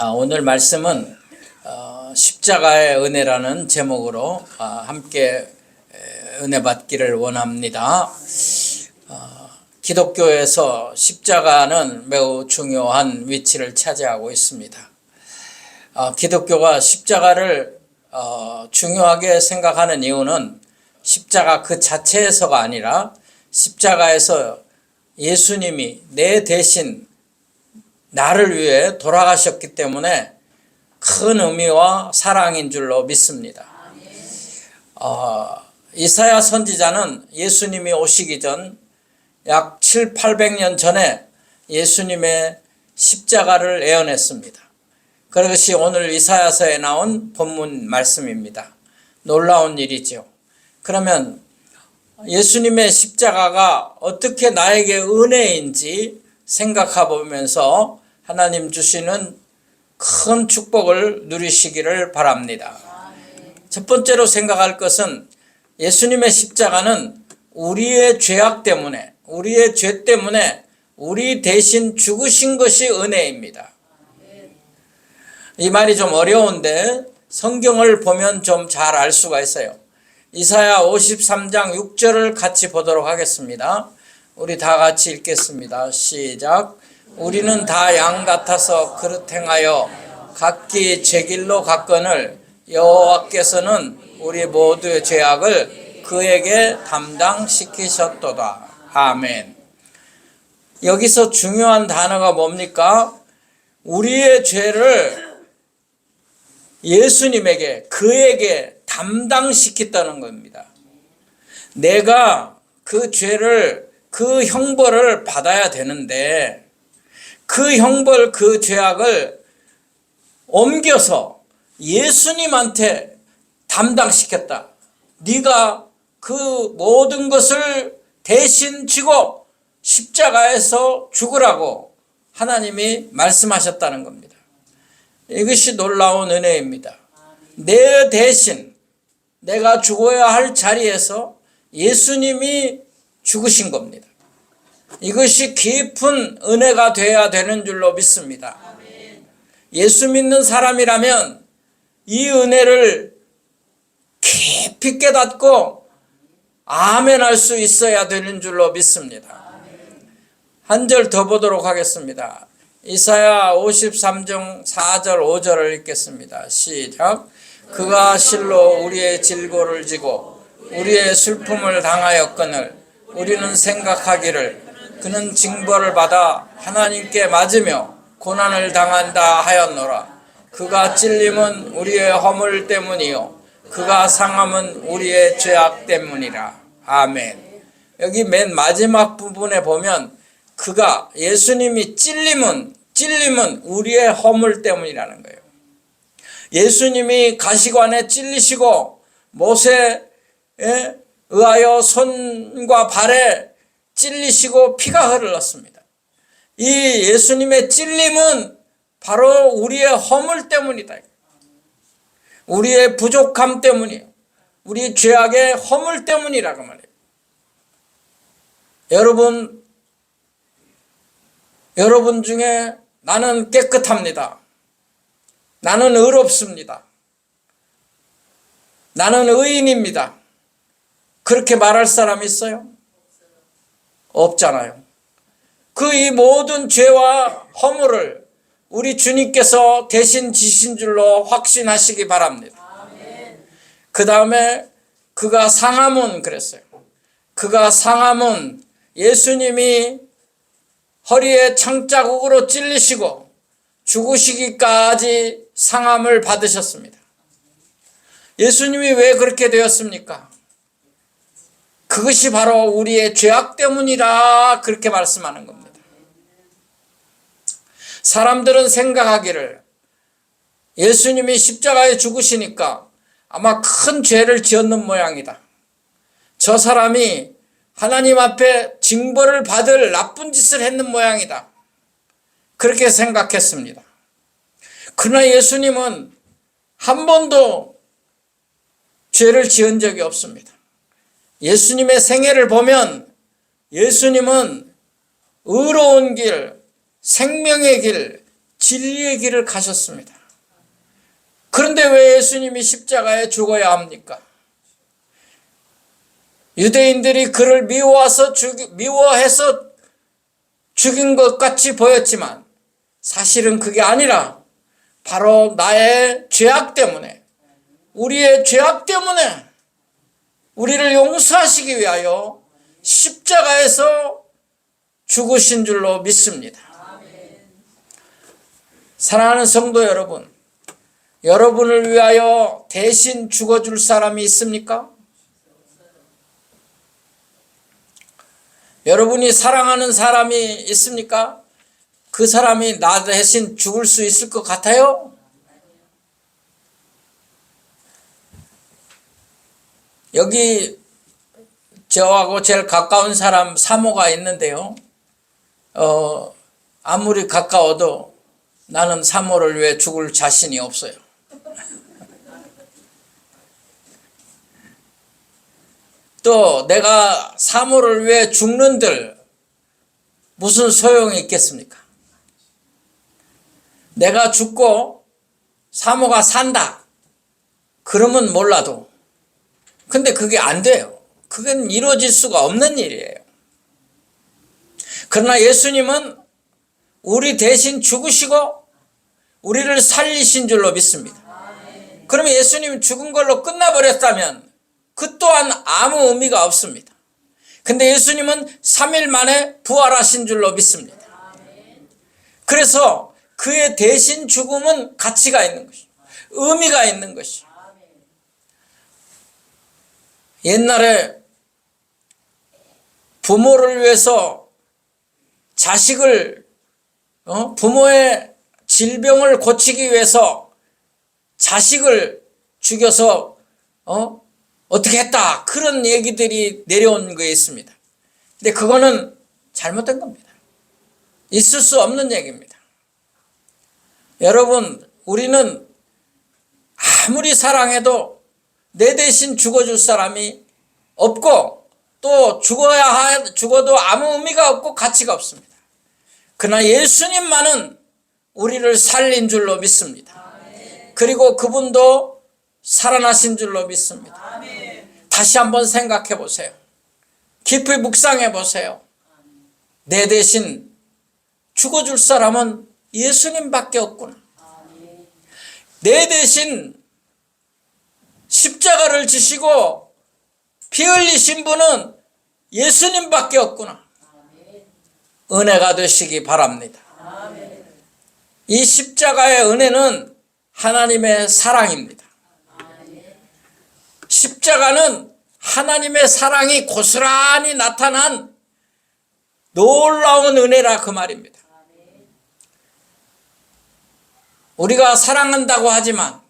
오늘 말씀은 십자가의 은혜라는 제목으로 함께 은혜 받기를 원합니다. 기독교에서 십자가는 매우 중요한 위치를 차지하고 있습니다. 기독교가 십자가를 중요하게 생각하는 이유는 십자가 그 자체에서가 아니라 십자가에서 예수님이 내 대신 나를 위해 돌아가셨기 때문에 큰 의미와 사랑인 줄로 믿습니다. 이사야 선지자는 예수님이 오시기 전 약 700~800년 전에 예수님의 십자가를 예언했습니다. 그것이 오늘 이사야서에 나온 본문 말씀입니다. 놀라운 일이죠. 그러면 예수님의 십자가가 어떻게 나에게 은혜인지 생각해 보면서 하나님 주시는 큰 축복을 누리시기를 바랍니다. 첫 번째로 생각할 것은 예수님의 십자가는 우리의 죄악 때문에, 우리의 죄 때문에 우리 대신 죽으신 것이 은혜입니다. 이 말이 좀 어려운데 성경을 보면 좀 잘 알 수가 있어요. 이사야 53장 6절을 같이 보도록 하겠습니다. 우리 다 같이 읽겠습니다. 시작. 우리는 다 양 같아서 그릇 행하여 각기 제 길로 갔거늘 여호와께서는 우리 모두의 죄악을 그에게 담당시키셨도다. 아멘. 여기서 중요한 단어가 뭡니까? 우리의 죄를 예수님에게, 그에게 담당시켰다는 겁니다. 내가 그 죄를, 그 형벌을 받아야 되는데 그 형벌, 그 죄악을 옮겨서 예수님한테 담당시켰다. 네가 그 모든 것을 대신 지고 십자가에서 죽으라고 하나님이 말씀하셨다는 겁니다. 이것이 놀라운 은혜입니다. 내 대신 내가 죽어야 할 자리에서 예수님이 죽으신 겁니다. 이것이 깊은 은혜가 되어야 되는 줄로 믿습니다. 예수 믿는 사람이라면 이 은혜를 깊이 깨닫고 아멘할 수 있어야 되는 줄로 믿습니다. 한 절 더 보도록 하겠습니다. 이사야 53장 4절 5절을 읽겠습니다. 시작. 그가 실로 우리의 질고를 지고 우리의 슬픔을 당하였거늘 우리는 생각하기를 그는 징벌을 받아 하나님께 맞으며 고난을 당한다 하였노라. 그가 찔림은 우리의 허물 때문이요 그가 상함은 우리의 죄악 때문이라. 아멘. 여기 맨 마지막 부분에 보면 그가, 예수님이 찔림은 우리의 허물 때문이라는 거예요. 예수님이 가시관에 찔리시고 못에 의하여 손과 발에 찔리시고 피가 흘렀습니다. 이 예수님의 찔림은 바로 우리의 허물 때문이다. 우리의 부족함 때문이에요. 우리 죄악의 허물 때문이라고 말해요. 여러분 중에 나는 깨끗합니다. 나는 의롭습니다. 나는 의인입니다. 그렇게 말할 사람이 있어요? 없잖아요. 그 이 모든 죄와 허물을 우리 주님께서 대신 지신 줄로 확신하시기 바랍니다. 그 다음에 그가 상함은 그랬어요. 그가 상함은 예수님이 허리에 창자국으로 찔리시고 죽으시기까지 상함을 받으셨습니다. 예수님이 왜 그렇게 되었습니까? 그것이 바로 우리의 죄악 때문이라 그렇게 말씀하는 겁니다. 사람들은 생각하기를 예수님이 십자가에 죽으시니까 아마 큰 죄를 지었는 모양이다. 저 사람이 하나님 앞에 징벌을 받을 나쁜 짓을 했는 모양이다. 그렇게 생각했습니다. 그러나 예수님은 한 번도 죄를 지은 적이 없습니다. 예수님의 생애를 보면 예수님은 의로운 길, 생명의 길, 진리의 길을 가셨습니다. 그런데 왜 예수님이 십자가에 죽어야 합니까? 유대인들이 그를 미워해서 죽인 것 같이 보였지만 사실은 그게 아니라 바로 나의 죄악 때문에, 우리의 죄악 때문에 우리를 용서하시기 위하여 십자가에서 죽으신 줄로 믿습니다. 사랑하는 성도 여러분, 여러분을 위하여 대신 죽어줄 사람이 있습니까? 여러분이 사랑하는 사람이 있습니까? 그 사람이 나 대신 죽을 수 있을 것 같아요? 여기 저하고 제일 가까운 사람 사모가 있는데요. 아무리 가까워도 나는 사모를 위해 죽을 자신이 없어요. 또 내가 사모를 위해 죽는들 무슨 소용이 있겠습니까? 내가 죽고 사모가 산다 그러면 몰라도, 근데 그게 안 돼요. 그건 이루어질 수가 없는 일이에요. 그러나 예수님은 우리 대신 죽으시고 우리를 살리신 줄로 믿습니다. 그러면 예수님이 죽은 걸로 끝나버렸다면 그 또한 아무 의미가 없습니다. 근데 예수님은 3일 만에 부활하신 줄로 믿습니다. 그래서 그의 대신 죽음은 가치가 있는 것이죠. 의미가 있는 것이죠. 옛날에 부모를 위해서 자식을, 부모의 질병을 고치기 위해서 자식을 죽여서 어떻게 했다, 그런 얘기들이 내려온 게 있습니다. 근데 그거는 잘못된 겁니다. 있을 수 없는 얘기입니다. 여러분, 우리는 아무리 사랑해도 내 대신 죽어줄 사람이 없고, 또 죽어도 아무 의미가 없고 가치가 없습니다. 그러나 예수님만은 우리를 살린 줄로 믿습니다. 그리고 그분도 살아나신 줄로 믿습니다. 다시 한번 생각해 보세요. 깊이 묵상해 보세요. 내 대신 죽어줄 사람은 예수님밖에 없구나. 내 대신 십자가를 지시고 피 흘리신 분은 예수님밖에 없구나. 은혜가 되시기 바랍니다. 이 십자가의 은혜는 하나님의 사랑입니다. 십자가는 하나님의 사랑이 고스란히 나타난 놀라운 은혜라 그 말입니다. 우리가 사랑한다고 하지만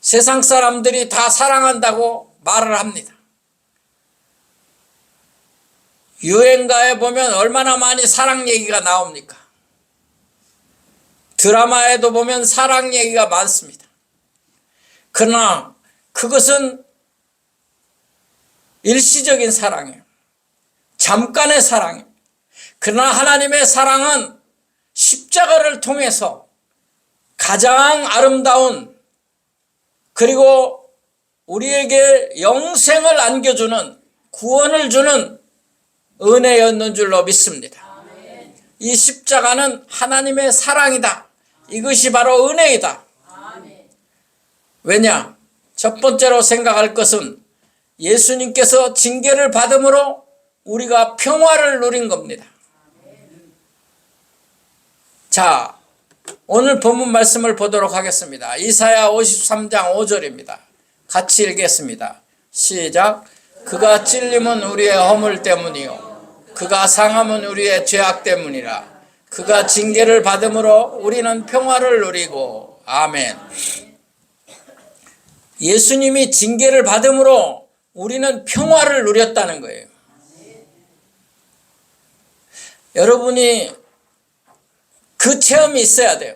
세상 사람들이 다 사랑한다고 말을 합니다. 유행가에 보면 얼마나 많이 사랑 얘기가 나옵니까? 드라마에도 보면 사랑 얘기가 많습니다. 그러나 그것은 일시적인 사랑이에요. 잠깐의 사랑이에요. 그러나 하나님의 사랑은 십자가를 통해서 가장 아름다운, 그리고 우리에게 영생을 안겨주는, 구원을 주는 은혜였는 줄로 믿습니다. 이 십자가는 하나님의 사랑이다. 이것이 바로 은혜이다. 왜냐? 첫 번째로 생각할 것은 예수님께서 징계를 받음으로 우리가 평화를 누린 겁니다. 자, 오늘 본문 말씀을 보도록 하겠습니다. 이사야 53장 5절입니다. 같이 읽겠습니다. 시작. 그가 찔림은 우리의 허물 때문이요 그가 상함은 우리의 죄악 때문이라. 그가 징계를 받음으로 우리는 평화를 누리고. 아멘. 예수님이 징계를 받음으로 우리는 평화를 누렸다는 거예요. 여러분이 그 체험이 있어야 돼요.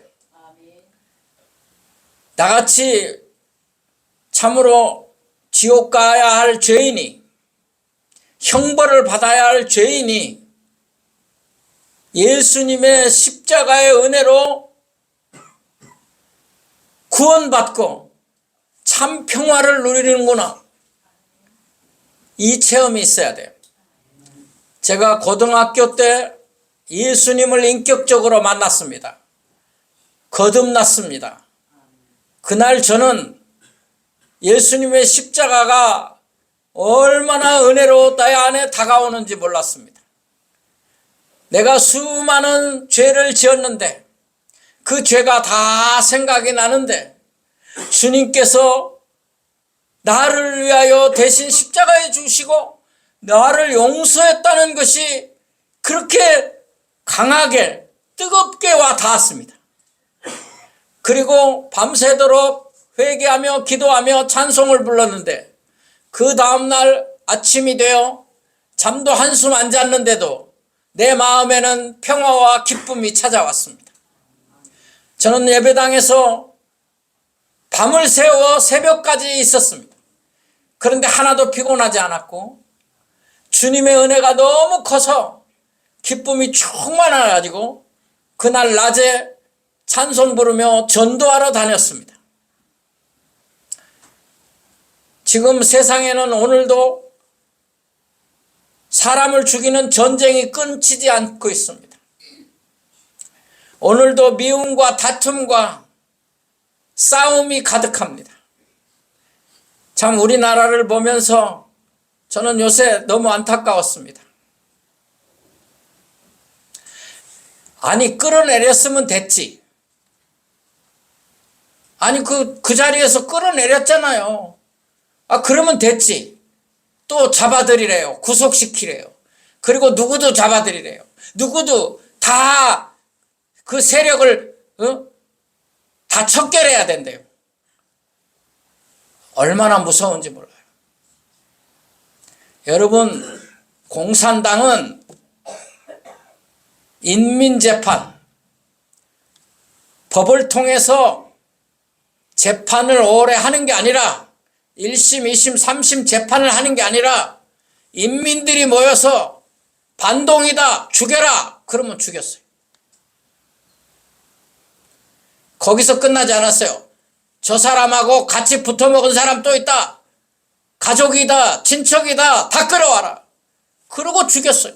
나같이 참으로 지옥 가야 할 죄인이, 형벌을 받아야 할 죄인이 예수님의 십자가의 은혜로 구원받고 참 평화를 누리는구나. 이 체험이 있어야 돼요. 제가 고등학교 때 예수님을 인격적으로 만났습니다. 거듭났습니다. 그날 저는 예수님의 십자가가 얼마나 은혜로 나의 안에 다가오는지 몰랐습니다. 내가 수많은 죄를 지었는데 그 죄가 다 생각이 나는데 주님께서 나를 위하여 대신 십자가에 죽으시고 나를 용서했다는 것이 그렇게 강하게 뜨겁게 와 닿았습니다. 그리고 밤새도록 회개하며 기도하며 찬송을 불렀는데 그 다음날 아침이 되어 잠도 한숨 안 잤는데도 내 마음에는 평화와 기쁨이 찾아왔습니다. 저는 예배당에서 밤을 새워 새벽까지 있었습니다. 그런데 하나도 피곤하지 않았고 주님의 은혜가 너무 커서 기쁨이 충만해가지고 그날 낮에 찬송 부르며 전도하러 다녔습니다. 지금 세상에는 오늘도 사람을 죽이는 전쟁이 끊이지 않고 있습니다. 오늘도 미움과 다툼과 싸움이 가득합니다. 참 우리나라를 보면서 저는 요새 너무 안타까웠습니다. 아니 끌어내렸으면 됐지. 아니 그 자리에서 끌어내렸잖아요. 그러면 됐지. 또 잡아들이래요. 구속시키래요. 그리고 누구도 잡아들이래요. 누구도 다 그 세력을 다 척결해야 된대요. 얼마나 무서운지 몰라요. 여러분, 공산당은 인민재판, 법을 통해서 재판을 오래 하는 게 아니라 1심, 2심, 3심 재판을 하는 게 아니라 인민들이 모여서 반동이다, 죽여라, 그러면 죽였어요. 거기서 끝나지 않았어요. 저 사람하고 같이 붙어먹은 사람 또 있다. 가족이다, 친척이다, 다 끌어와라. 그러고 죽였어요.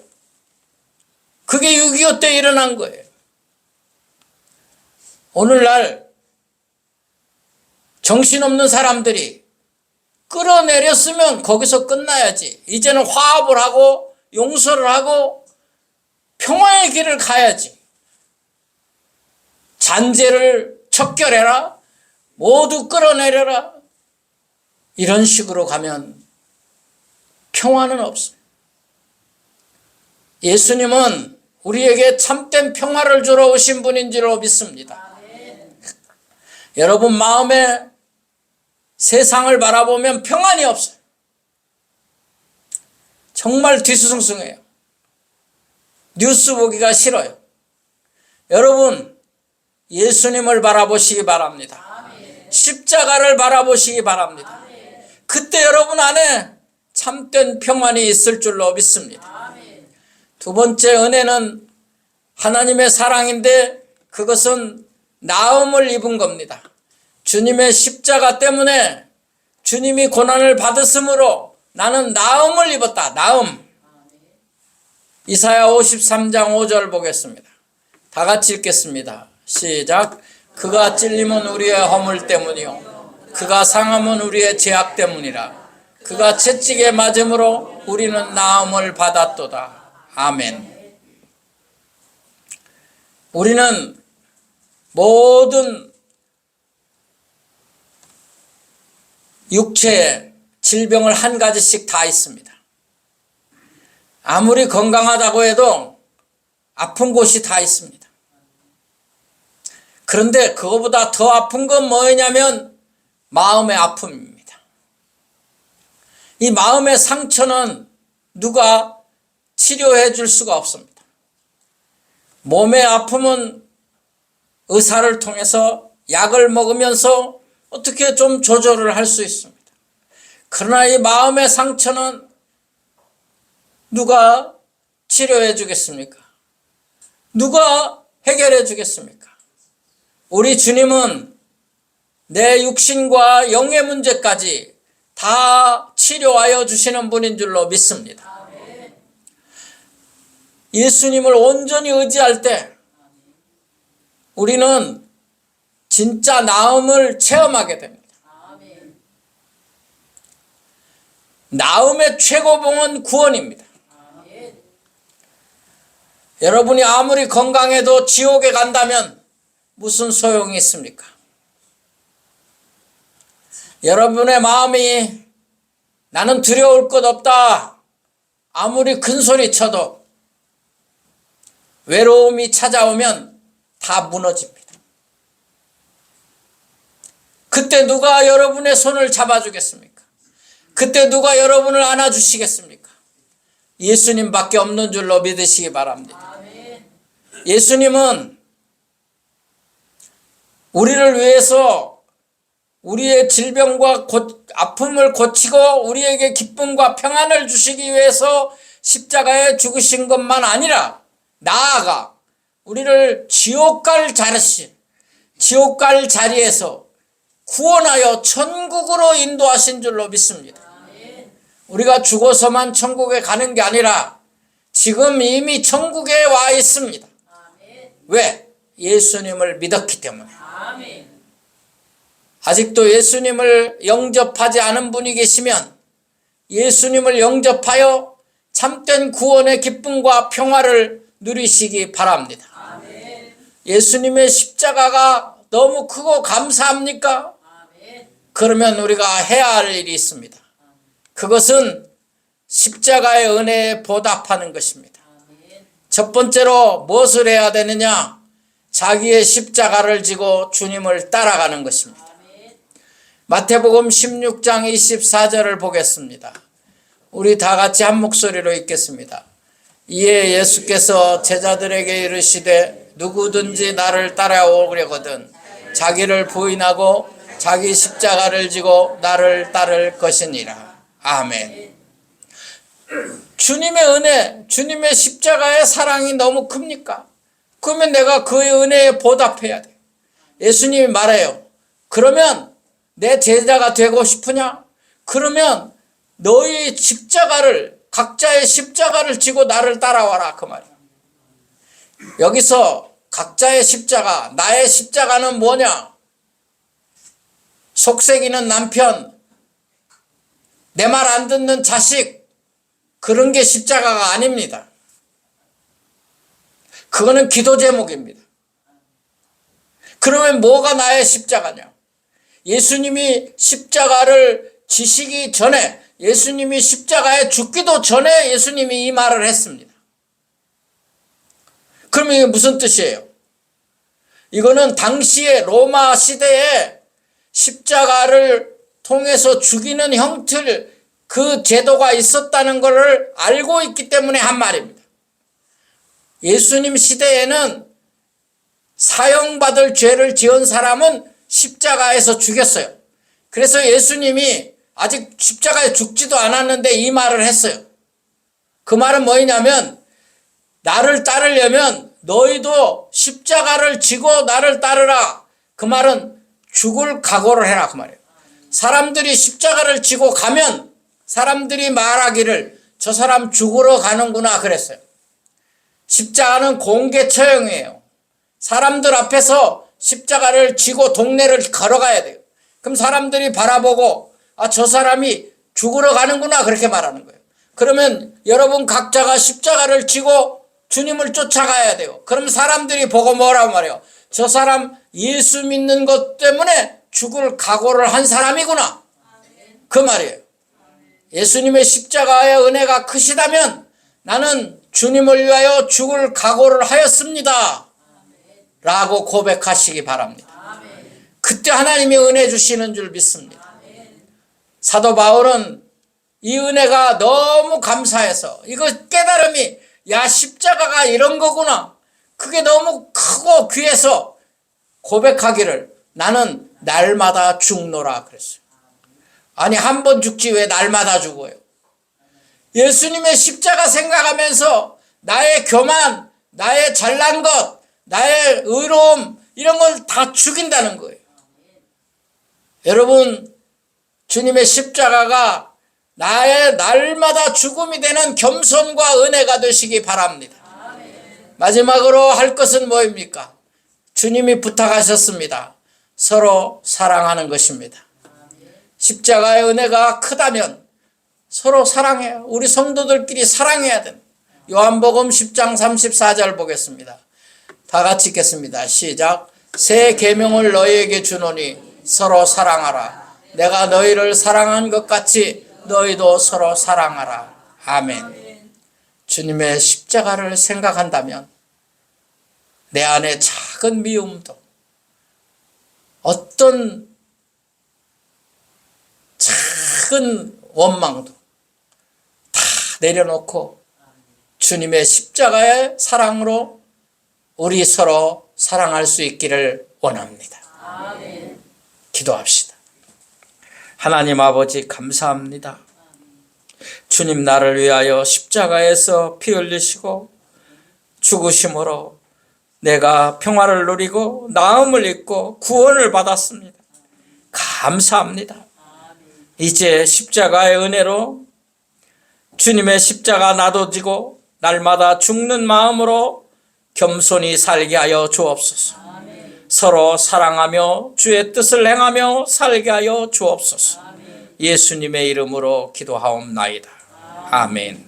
그게 6.25 때 일어난 거예요. 오늘날 정신없는 사람들이 끌어내렸으면 거기서 끝나야지. 이제는 화합을 하고 용서를 하고 평화의 길을 가야지. 잔재를 척결해라. 모두 끌어내려라. 이런 식으로 가면 평화는 없어요. 예수님은 우리에게 참된 평화를 주러 오신 분인 줄로 믿습니다. 여러분 마음에 세상을 바라보면 평안이 없어요. 정말 뒤숭숭해요. 뉴스 보기가 싫어요. 여러분 예수님을 바라보시기 바랍니다. 십자가를 바라보시기 바랍니다. 그때 여러분 안에 참된 평안이 있을 줄로 믿습니다. 두 번째 은혜는 하나님의 사랑인데 그것은 나음을 입은 겁니다. 주님의 십자가 때문에 주님이 고난을 받으심으로 나는 나음을 입었다. 나음. 이사야 53장 5절 보겠습니다. 다 같이 읽겠습니다. 시작. 그가 찔림은 우리의 허물 때문이요 그가 상함은 우리의 죄악 때문이라. 그가 채찍에 맞음으로 우리는 나음을 받았도다. 아멘. 우리는 모든 육체에 질병을 한 가지씩 다 있습니다. 아무리 건강하다고 해도 아픈 곳이 다 있습니다. 그런데 그거보다 더 아픈 건 뭐냐면 마음의 아픔입니다. 이 마음의 상처는 누가 치료해 줄 수가 없습니다. 몸의 아픔은 의사를 통해서 약을 먹으면서 어떻게 좀 조절을 할 수 있습니다. 그러나 이 마음의 상처는 누가 치료해 주겠습니까? 누가 해결해 주겠습니까? 우리 주님은 내 육신과 영의 문제까지 다 치료하여 주시는 분인 줄로 믿습니다. 예수님을 온전히 의지할 때 우리는 진짜 나음을 체험하게 됩니다. 나음의 최고봉은 구원입니다. 여러분이 아무리 건강해도 지옥에 간다면 무슨 소용이 있습니까? 여러분의 마음이 나는 두려울 것 없다, 아무리 큰 소리 쳐도 외로움이 찾아오면 다 무너집니다. 그때 누가 여러분의 손을 잡아주겠습니까? 그때 누가 여러분을 안아주시겠습니까? 예수님밖에 없는 줄로 믿으시기 바랍니다. 예수님은 우리를 위해서 우리의 질병과 아픔을 고치고 우리에게 기쁨과 평안을 주시기 위해서 십자가에 죽으신 것만 아니라 나아가 우리를 지옥 갈 자리에서 구원하여 천국으로 인도하신 줄로 믿습니다. 우리가 죽어서만 천국에 가는 게 아니라 지금 이미 천국에 와 있습니다. 왜? 예수님을 믿었기 때문에. 아직도 예수님을 영접하지 않은 분이 계시면 예수님을 영접하여 참된 구원의 기쁨과 평화를 누리시기 바랍니다. 예수님의 십자가가 너무 크고 감사합니까? 그러면 우리가 해야 할 일이 있습니다. 그것은 십자가의 은혜에 보답하는 것입니다. 첫 번째로 무엇을 해야 되느냐? 자기의 십자가를 지고 주님을 따라가는 것입니다. 마태복음 16장 24절을 보겠습니다. 우리 다 같이 한 목소리로 읽겠습니다. 이에 예수께서 제자들에게 이르시되 누구든지 나를 따라오려거든 자기를 부인하고 자기 십자가를 지고 나를 따를 것이니라. 아멘. 주님의 은혜, 주님의 십자가의 사랑이 너무 큽니까? 그러면 내가 그의 은혜에 보답해야 돼. 예수님이 말해요. 그러면 내 제자가 되고 싶으냐? 그러면 너희 십자가를, 각자의 십자가를 지고 나를 따라와라, 그 말이에요. 여기서 각자의 십자가, 나의 십자가는 뭐냐? 속색이는 남편, 내 말 안 듣는 자식, 그런 게 십자가가 아닙니다. 그거는 기도 제목입니다. 그러면 뭐가 나의 십자가냐? 예수님이 십자가를 지시기 전에, 예수님이 십자가에 죽기도 전에 예수님이 이 말을 했습니다. 그러면 이게 무슨 뜻이에요? 이거는 당시의 로마 시대에 십자가를 통해서 죽이는 형틀, 그 제도가 있었다는 것을 알고 있기 때문에 한 말입니다. 예수님 시대에는 사형받을 죄를 지은 사람은 십자가에서 죽였어요. 그래서 예수님이 아직 십자가에 죽지도 않았는데 이 말을 했어요. 그 말은 뭐냐면 나를 따르려면 너희도 십자가를 지고 나를 따르라. 그 말은 죽을 각오를 해라, 그 말이에요. 사람들이 십자가를 지고 가면 사람들이 말하기를 저 사람 죽으러 가는구나 그랬어요. 십자가는 공개 처형이에요. 사람들 앞에서 십자가를 지고 동네를 걸어가야 돼요. 그럼 사람들이 바라보고 아, 저 사람이 죽으러 가는구나 그렇게 말하는 거예요. 그러면 여러분 각자가 십자가를 지고 주님을 쫓아가야 돼요. 그럼 사람들이 보고 뭐라고 말해요? 저 사람 예수 믿는 것 때문에 죽을 각오를 한 사람이구나. 그 말이에요. 예수님의 십자가의 은혜가 크시다면 나는 주님을 위하여 죽을 각오를 하였습니다. 라고 고백하시기 바랍니다. 그때 하나님이 은혜 주시는 줄 믿습니다. 사도 바울은 이 은혜가 너무 감사해서 이거 깨달음이 야 십자가가 이런 거구나. 그게 너무 크고 귀해서 고백하기를 나는 날마다 죽노라 그랬어요. 아니 한 번 죽지 왜 날마다 죽어요? 예수님의 십자가 생각하면서 나의 교만, 나의 잘난 것, 나의 의로움 이런 걸 다 죽인다는 거예요. 여러분, 주님의 십자가가 나의 날마다 죽음이 되는 겸손과 은혜가 되시기 바랍니다. 마지막으로 할 것은 뭐입니까? 주님이 부탁하셨습니다. 서로 사랑하는 것입니다. 십자가의 은혜가 크다면 서로 사랑해요. 우리 성도들끼리 사랑해야 됩니다. 요한복음 10장 34절 보겠습니다. 다 같이 읽겠습니다. 시작. 새 계명을 너희에게 주노니 서로 사랑하라. 내가 너희를 사랑한 것 같이 너희도 서로 사랑하라. 아멘. 주님의 십자가를 생각한다면 내 안에 작은 미움도, 어떤 작은 원망도 다 내려놓고 주님의 십자가의 사랑으로 우리 서로 사랑할 수 있기를 원합니다. 기도합시다. 하나님 아버지 감사합니다. 주님 나를 위하여 십자가에서 피 흘리시고 죽으심으로 내가 평화를 누리고 나음을 입고 구원을 받았습니다. 감사합니다. 이제 십자가의 은혜로 주님의 십자가 나도 지고 날마다 죽는 마음으로 겸손히 살게 하여 주옵소서. 서로 사랑하며 주의 뜻을 행하며 살게 하여 주옵소서. 예수님의 이름으로 기도하옵나이다. 아멘.